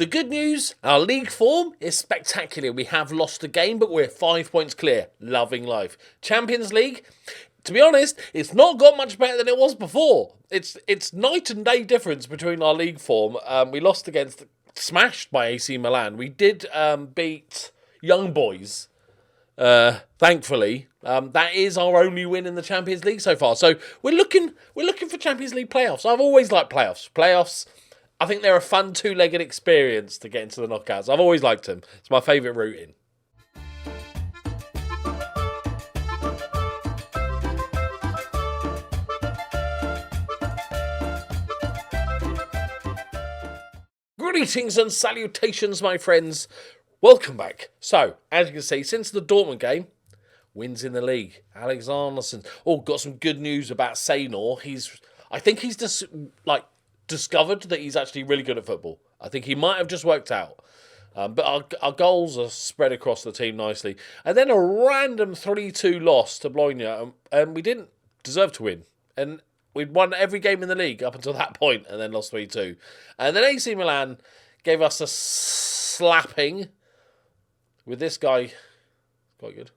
The good news, our league form is spectacular. We have lost a game, but we're 5 points clear. Loving life. Champions League, to be honest, it's not got much better than it was before. It's night and day difference between our league form. We lost against, smashed by AC Milan. We did beat Young Boys, thankfully. That is our only win in the Champions League so far. So we're looking for Champions League playoffs. I've always liked playoffs. I think they're a fun two-legged experience to get into the knockouts. I've always liked them. It's my favourite route in. Greetings and salutations, my friends. Welcome back. So, as you can see, since the Dortmund game, wins in the league. Alex Arneson. Oh, got some good news about Saynor. I think he's just discovered that he's actually really good at football. I think he might have just worked out. But our goals are spread across the team nicely. And then a random 3-2 loss to Bologna. And we didn't deserve to win. And we'd won every game in the league up until that point and then lost 3-2. And then AC Milan gave us a slapping with this guy. Quite good.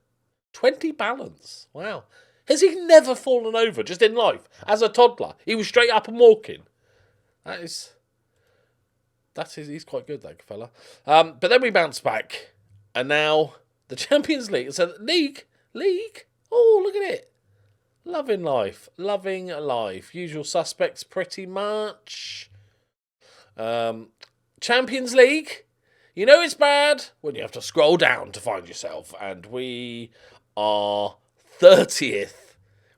20 balance. Wow. Has he never fallen over just in life? As a toddler. He was straight up and walking. He's quite good, that fella. But then we bounced back. And now the Champions League. So League? Oh, look at it. Loving life. Usual suspects pretty much. Champions League. You know it's bad when you have to scroll down to find yourself. And we are 30th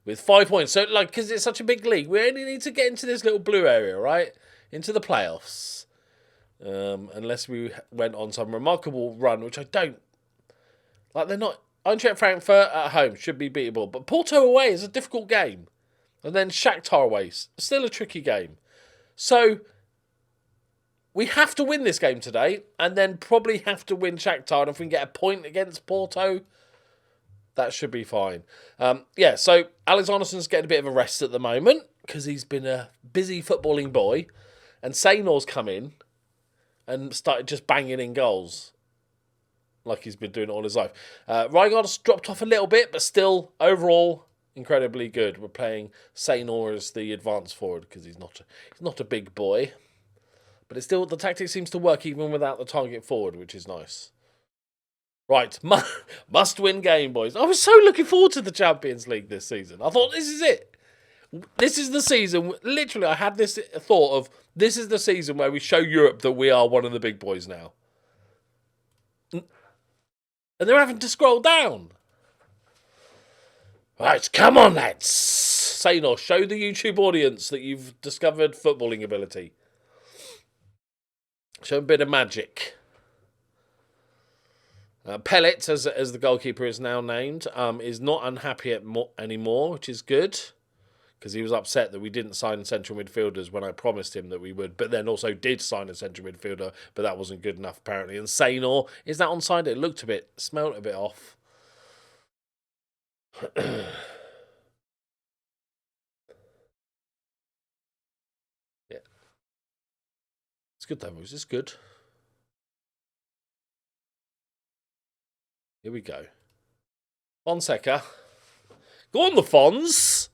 with 5 points. So, because it's such a big league, we only need to get into this little blue area, right? Into the playoffs. Unless we went on some remarkable run, which I don't. They're not. Eintracht Frankfurt at home should be beatable. But Porto away is a difficult game. And then Shakhtar away, still a tricky game. So we have to win this game today. And then probably have to win Shakhtar. And if we can get a point against Porto, that should be fine. So Alex Arneson's getting a bit of a rest at the moment. Because he's been a busy footballing boy. And Saynor's come in. And started just banging in goals. Like he's been doing it all his life. Rijkaard's dropped off a little bit, but still, overall, incredibly good. We're playing Saynor as the advanced forward because he's not a big boy. But it's still, the tactic seems to work even without the target forward, which is nice. Right, must-win game, boys. I was so looking forward to the Champions League this season. I thought, this is it. This is the season. Literally, I had this thought of, this is the season where we show Europe that we are one of the big boys now. And they're having to scroll down. Right, come on, lads. Saynor, show the YouTube audience that you've discovered footballing ability. Show a bit of magic. Pellet, as the goalkeeper is now named, is not unhappy anymore, which is good. Because he was upset that we didn't sign central midfielders when I promised him that we would, but then also did sign a central midfielder, but that wasn't good enough apparently. And Saynor, is that onside? It smelled a bit off. Yeah. It's good though, boys. It's good. Here we go. Fonseca. Go on, the Fons.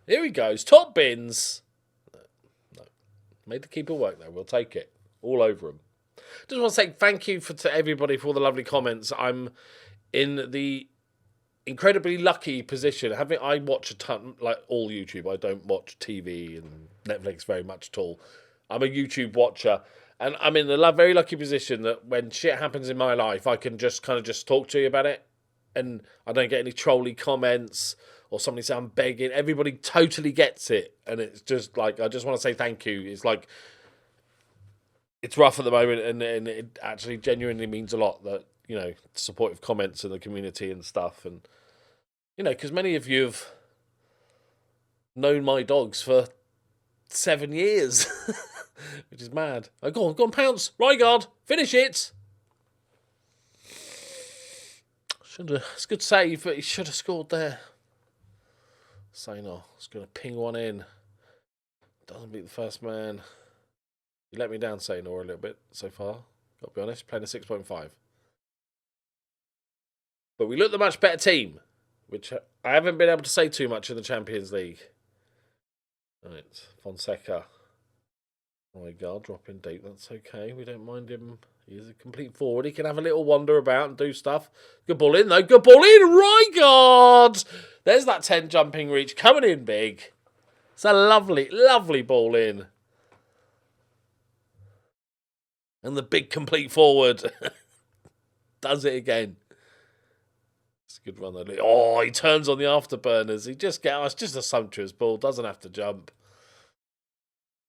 Here he goes. Top bins. No. Made the keeper work, though. We'll take it. All over him. Just want to say thank you to everybody for all the lovely comments. I'm in the incredibly lucky position. I watch a ton, like all YouTube. I don't watch TV and Netflix very much at all. I'm a YouTube watcher. And I'm in the very lucky position that when shit happens in my life, I can just talk to you about it. And I don't get any trolly comments. Or somebody say I'm begging. Everybody totally gets it. And it's just I just want to say thank you. It's it's rough at the moment. And it actually genuinely means a lot that, supportive comments in the community and stuff. And, because many of you have known my dogs for 7 years. Which is mad. Go on, pounce. Rijkaard, finish it. It's a good save, but he should have scored there. Saynor is going to ping one in. Doesn't beat the first man. You let me down, Sainor, a little bit so far. Got to be honest, playing a 6.5. But we look the much better team, which I haven't been able to say too much in the Champions League. Right, Fonseca. Oh my God, dropping deep. That's okay. We don't mind him. He's a complete forward. He can have a little wander about and do stuff. Good ball in, though. Good ball in. Rijkaard. There's that 10 jumping reach coming in big. It's a lovely, lovely ball in. And the big complete forward does it again. It's a good run, though. Oh, he turns on the afterburners. It's just a sumptuous ball. Doesn't have to jump.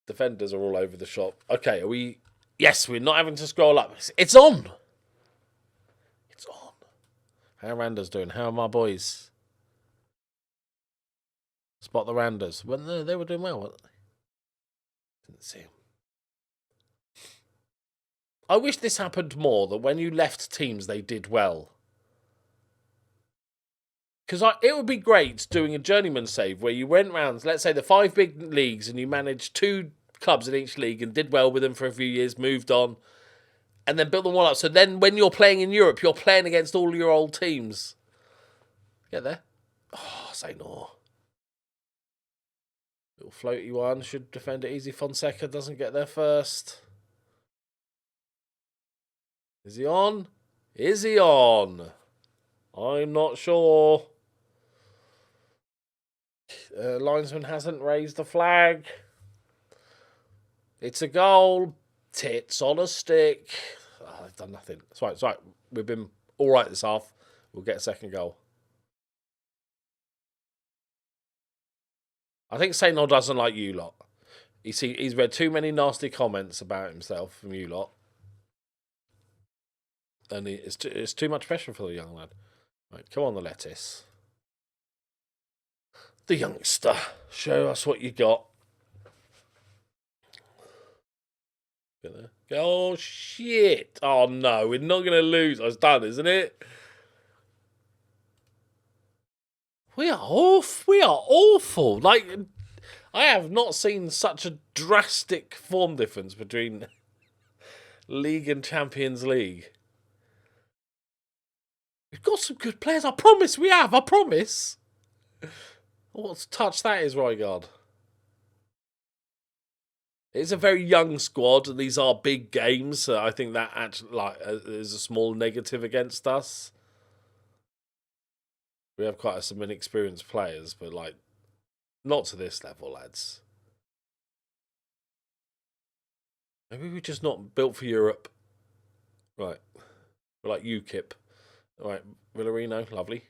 Defenders are all over the shop. Okay, are we... Yes, we're not having to scroll up. It's on. It's on. How are Randers doing? How are my boys? Spot the Randers. When they were doing well, weren't they? Didn't see them. I wish this happened more, that when you left teams, they did well. Because it would be great doing a journeyman save where you went round, let's say, the 5 big leagues and you managed 2 clubs in each league and did well with them for a few years, moved on, and then built them all up. So then when you're playing in Europe, you're playing against all your old teams. Get there? Oh, say no. Little floaty one. Should defend it easy. Fonseca doesn't get there first. Is he on? Is he on? I'm not sure. Linesman hasn't raised the flag. It's a goal. Tits on a stick. Oh, they've done nothing. It's right. It's right. We've been all right this half. We'll get a second goal. I think Sainor doesn't like you lot. He's read too many nasty comments about himself from you lot. And it's too much pressure for the young lad. Right, come on, the lettuce. The youngster. Show us what you got. Oh, shit. Oh, no. We're not going to lose. It's done, isn't it? We are off. We are awful. Like, I have not seen such a drastic form difference between League and Champions League. We've got some good players. I promise we have. I promise. What touch that is, Rijkaard. It's a very young squad, and these are big games. So I think that actually is a small negative against us. We have quite some inexperienced players, but not to this level, lads. Maybe we're just not built for Europe. Right. We're like UKIP. All right, Villarino, lovely.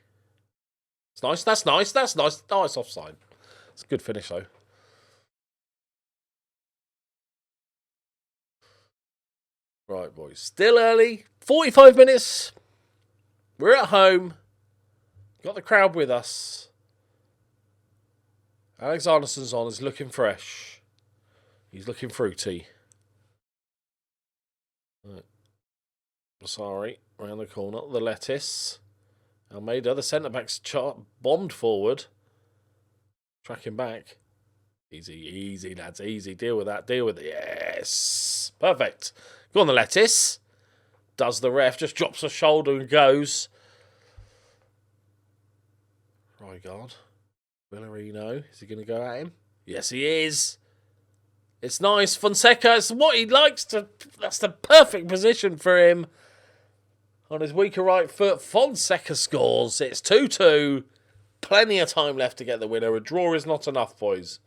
It's nice. That's nice. That's nice. Oh, it's offside. It's a good finish, though. Right, boys. Still early. 45 minutes. We're at home. Got the crowd with us. Alex Arneson's on. He's looking fresh. He's looking fruity. Right. Sorry. Around the corner. The lettuce. Almeida, the centre-back's bombed forward. Tracking back. Easy, easy, lads. Easy. Deal with that. Deal with it. Yes. Perfect. Go on, the lettuce. Does the ref. Just drops a shoulder and goes. Rijkaard. Villarino. Is he going to go at him? Yes, he is. It's nice. Fonseca. It's what he likes to... That's the perfect position for him. On his weaker right foot, Fonseca scores. It's 2-2. Plenty of time left to get the winner. A draw is not enough, boys.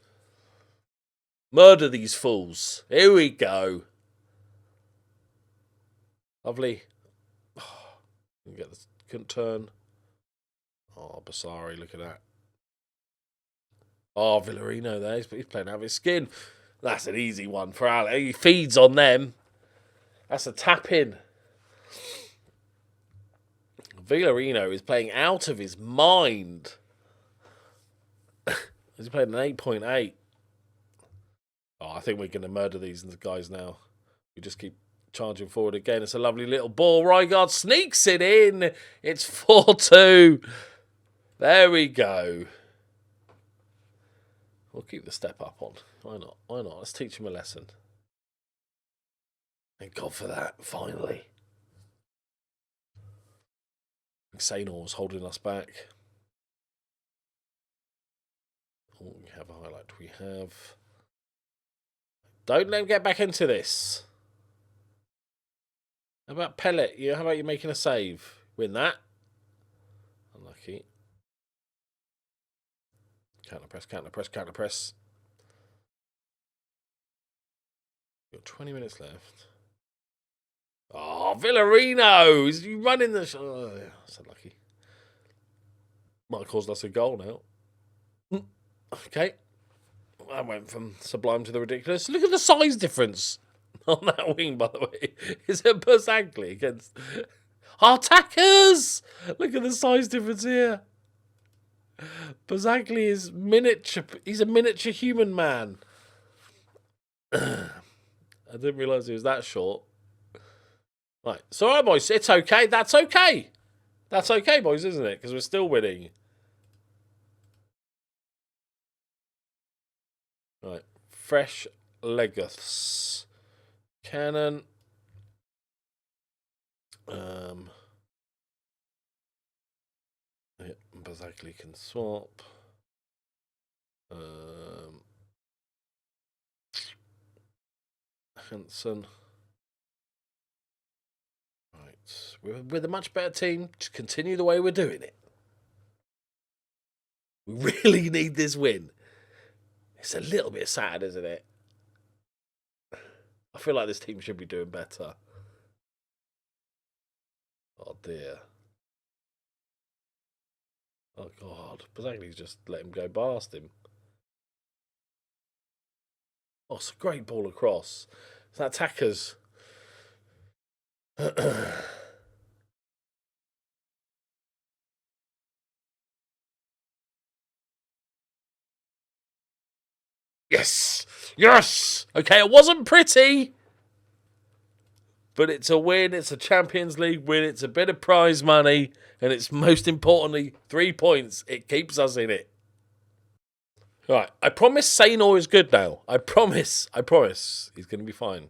Murder these fools. Here we go. Lovely. Oh, couldn't turn. Oh, Bassari, look at that. Oh, Villarino there. He's playing out of his skin. That's an easy one for Alex. He feeds on them. That's a tap in. Villarino is playing out of his mind. He's playing an 8.8. Oh, I think we're going to murder these guys now. We just keep charging forward again. It's a lovely little ball. Rijkaard sneaks it in. It's 4-2. There we go. We'll keep the step up on. Why not? Why not? Let's teach him a lesson. Thank God for that, finally. Xanor was holding us back. Oh, we have a highlight. We have... Don't let him get back into this. How about Pellet? How about you making a save? Win that. Unlucky. Counter press, counter press, counter press. Got 20 minutes left. Oh, Villarino! Is he running the... Oh, yeah, that's unlucky. Might have caused us a goal now. Okay. I went from sublime to the ridiculous. Look at the size difference on that wing, by the way. Is it Berzagli against... Our attackers! Look at the size difference here. Berzagli is miniature. He's a miniature human man. I didn't realise he was that short. Right, so all right, boys, it's okay. That's okay. That's okay, boys, isn't it? Because we're still winning. Right, fresh Legos. Cannon. Yeah, Berzagli can swap. Hansen. We're the much better team. Just continue the way we're doing it. We really need this win. It's a little bit sad, isn't it? I feel like this team should be doing better. Oh, dear. Oh, God. Bazzagli's just let him go past him. Oh, it's a great ball across. It's that attackers. Yes! Yes! Okay, it wasn't pretty. But it's a win. It's a Champions League win. It's a bit of prize money. And it's most importantly, 3 points. It keeps us in it. Right. I promise Xanor is good now. I promise. He's going to be fine.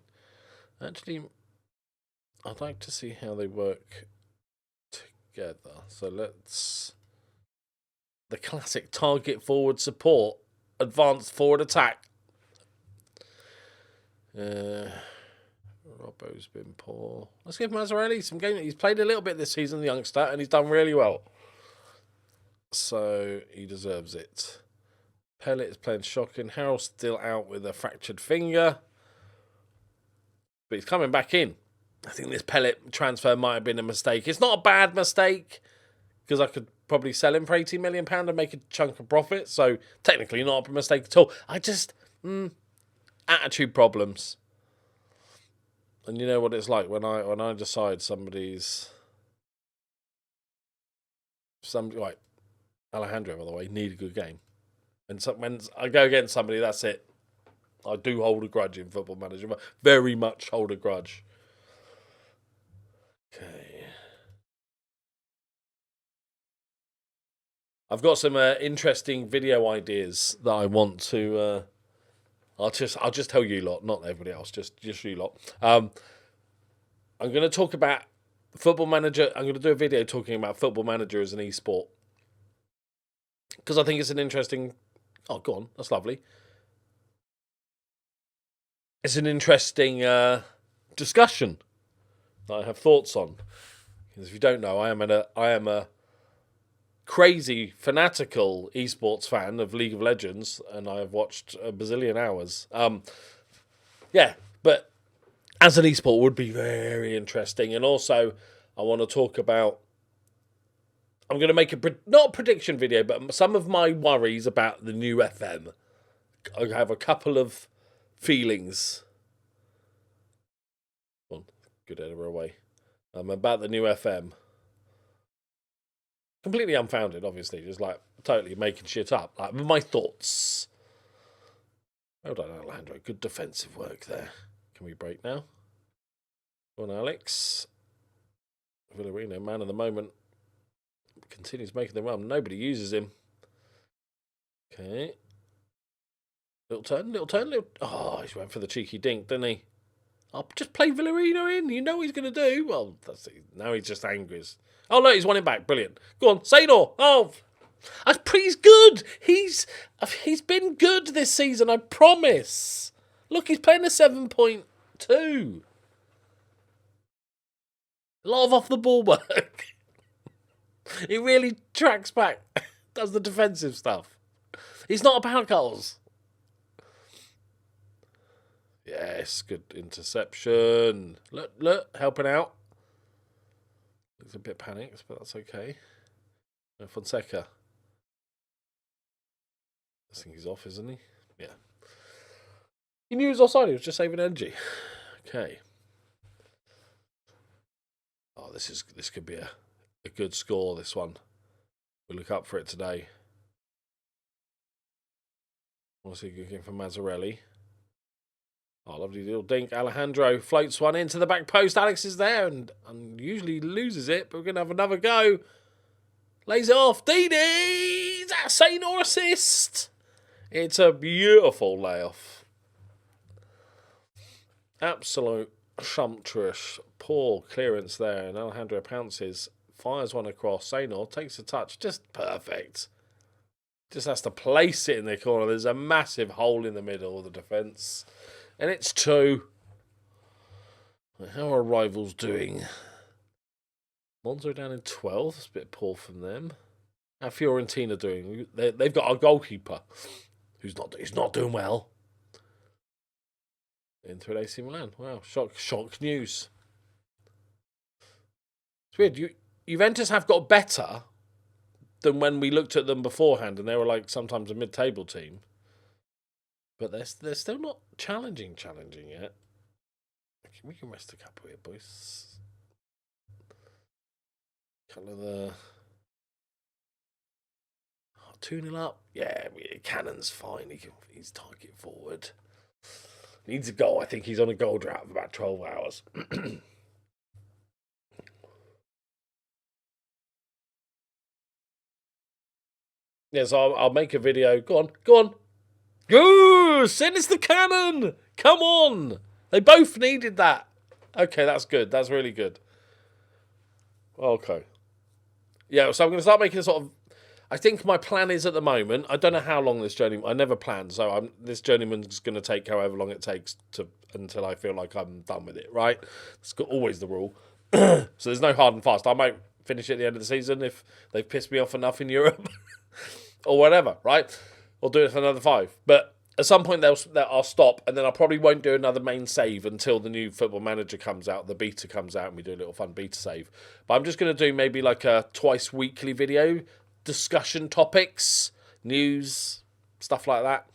Actually, I'd like to see how they work together. So let's... The classic target forward support. Advanced forward attack. Robbo's been poor. Let's give Mazzarelli some game. He's played a little bit this season, the youngster, and he's done really well. So he deserves it. Pellet is playing shocking. Harold's still out with a fractured finger. But he's coming back in. I think this Pellet transfer might have been a mistake. It's not a bad mistake, because I could probably sell him for £80 million and make a chunk of profit. So technically not a mistake at all. I just... attitude problems. And you know what it's like when I decide somebody's... Right, Alejandro, by the way, need a good game. And so, when I go against somebody, that's it. I do hold a grudge in Football Manager. Very much hold a grudge. Okay. I've got some interesting video ideas that I want to... I'll just tell you lot, not everybody else, just you lot. I'm going to talk about Football Manager. I'm going to do a video talking about Football Manager as an esport. Because I think it's an interesting... Oh, go on. That's lovely. It's an interesting discussion that I have thoughts on. Because if you don't know, I am a crazy, fanatical esports fan of League of Legends, and I have watched a bazillion hours. Yeah, but as an esport would be very interesting. And also, I want to talk about... I'm going to make not a prediction video, but some of my worries about the new FM. I have a couple of feelings. Good header away. About the new FM. Completely unfounded, obviously. Just like totally making shit up. Like my thoughts. Well done, Alejandro. Good defensive work there. Can we break now? Go on, Alex. Villarino, man of the moment. Continues making the run. Nobody uses him. Okay. Little turn. Oh, he went for the cheeky dink, didn't he? I'll just play Villarino in. You know what he's going to do. Well, now he's just angry. Oh, no, he's won him back. Brilliant. Go on, Sador. Oh, he's good. He's been good this season, I promise. Look, he's playing a 7.2. A lot of off-the-ball work. He really tracks back. Does the defensive stuff. He's not about goals. Yes, good interception. Look, helping out. Looks a bit panicked, but that's okay. No, Fonseca. I think he's off, isn't he? Yeah. He knew he was offside. He was just saving energy. Okay. Oh, this could be a good score, this one. We'll look up for it today. I want to see a good game from Mazzarelli. Oh, lovely little dink. Alejandro floats one into the back post. Alex is there and usually loses it, but we're going to have another go. Lays it off. Didi! That's a Sainor assist. It's a beautiful layoff. Absolute sumptuous. Poor clearance there. And Alejandro pounces. Fires one across. Sainor takes a touch. Just perfect. Just has to place it in the corner. There's a massive hole in the middle of the defence. And it's 2. How are rivals doing? Monza down in 12th. That's a bit poor from them. How are Fiorentina doing? They've got a goalkeeper who's not doing well. Into an AC Milan. Wow, shock news. It's weird. Juventus have got better than when we looked at them beforehand, and they were like sometimes a mid-table team. But they're still not challenging yet. We can rest a couple here, boys. Couple of the 2-0 up. Yeah, Cannon's fine. He's target forward. Needs a goal. I think he's on a goal drought of about 12 hours. Yes, I'll make a video. Go on. Go! Send us the cannon! Come on! They both needed that. Okay, that's good. That's really good. Okay. Yeah, so I'm going to start making a sort of... I think my plan is at the moment... I don't know how long this journey... I never planned, so this journeyman's going to take however long it takes until I feel like I'm done with it, right? It's always the rule. So there's no hard and fast. I might finish it at the end of the season if they've pissed me off enough in Europe. Or whatever, right? Or do it for another 5. But at some point I'll stop, and then I probably won't do another main save until the new Football Manager comes out, the beta comes out, and we do a little fun beta save. But I'm just going to do maybe like a twice weekly video, discussion topics, news, stuff like that.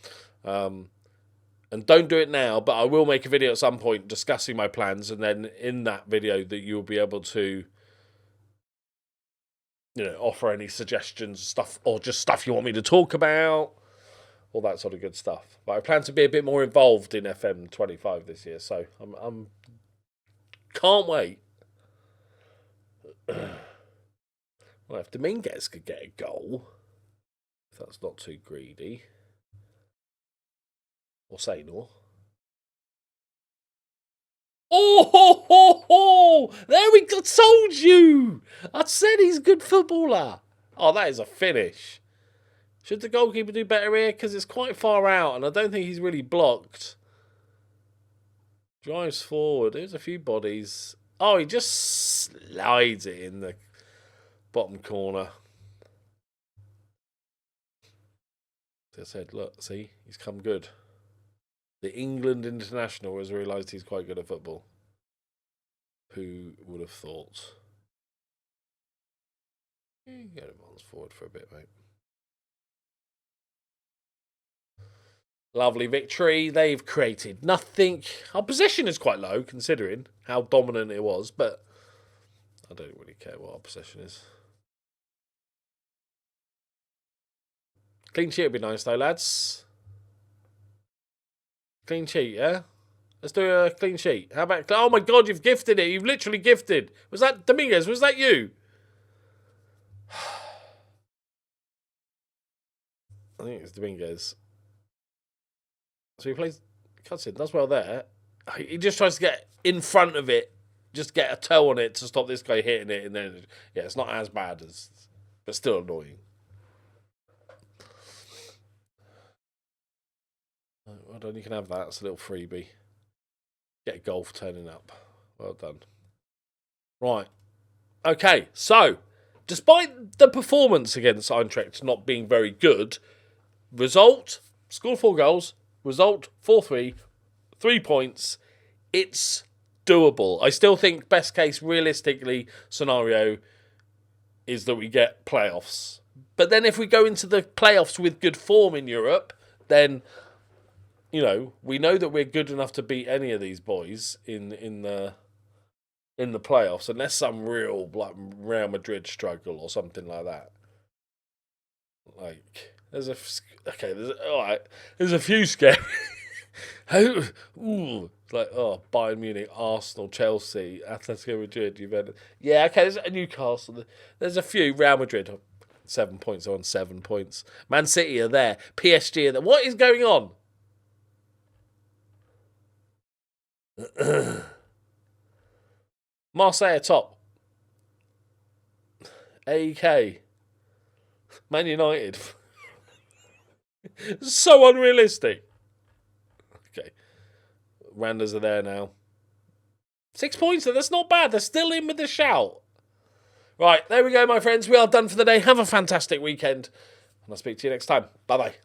And don't do it now, but I will make a video at some point discussing my plans, and then in that video that you'll be able to offer any suggestions, stuff, or just stuff you want me to talk about, all that sort of good stuff. But I plan to be a bit more involved in FM25 this year, so I'm can't wait. Well, if Dominguez could get a goal, if that's not too greedy, or Sainor. Oh, there we go. Told you. I said he's a good footballer. Oh, that is a finish. Should the goalkeeper do better here? Because it's quite far out, and I don't think he's really blocked. Drives forward. There's a few bodies. Oh, he just slides it in the bottom corner. As I said, look, see, he's come good. The England international has realised he's quite good at football. Who would have thought? Get him on forward for a bit, mate. Lovely victory. They've created nothing. Our possession is quite low, considering how dominant it was, but I don't really care what our possession is. Clean sheet would be nice, though, lads. Clean sheet, yeah? Let's do a clean sheet. How about... Oh, my God, you've gifted it. You've literally gifted. Was that Dominguez? Was that you? I think it's Dominguez. So he plays... Cuts in. Does well there. he just tries to get in front of it, just get a toe on it to stop this guy hitting it, and then it's not as bad as, but still annoying. Well done, you can have that. It's a little freebie. Get a goal for turning up. Well done. Right. Okay, so despite the performance against Eintracht not being very good, result, scored 4 goals, result 4-3, 3 points. It's doable. I still think best case realistically scenario is that we get playoffs. But then if we go into the playoffs with good form in Europe, then we know that we're good enough to beat any of these boys in the playoffs, unless some real Real Madrid struggle or something like that. Like there's a few scary. Like Bayern Munich, Arsenal, Chelsea, Atletico Madrid, Juventus. Yeah, okay. There's a Newcastle. There's a few. Real Madrid 7 points on 7 points. Man City are there. PSG are there. What is going on? Marseille top. AEK. Man United. So unrealistic. Okay. Randers are there now. 6 points, that's not bad. They're still in with the shout. Right, there we go, my friends. We are done for the day. Have a fantastic weekend. And I'll speak to you next time. Bye-bye.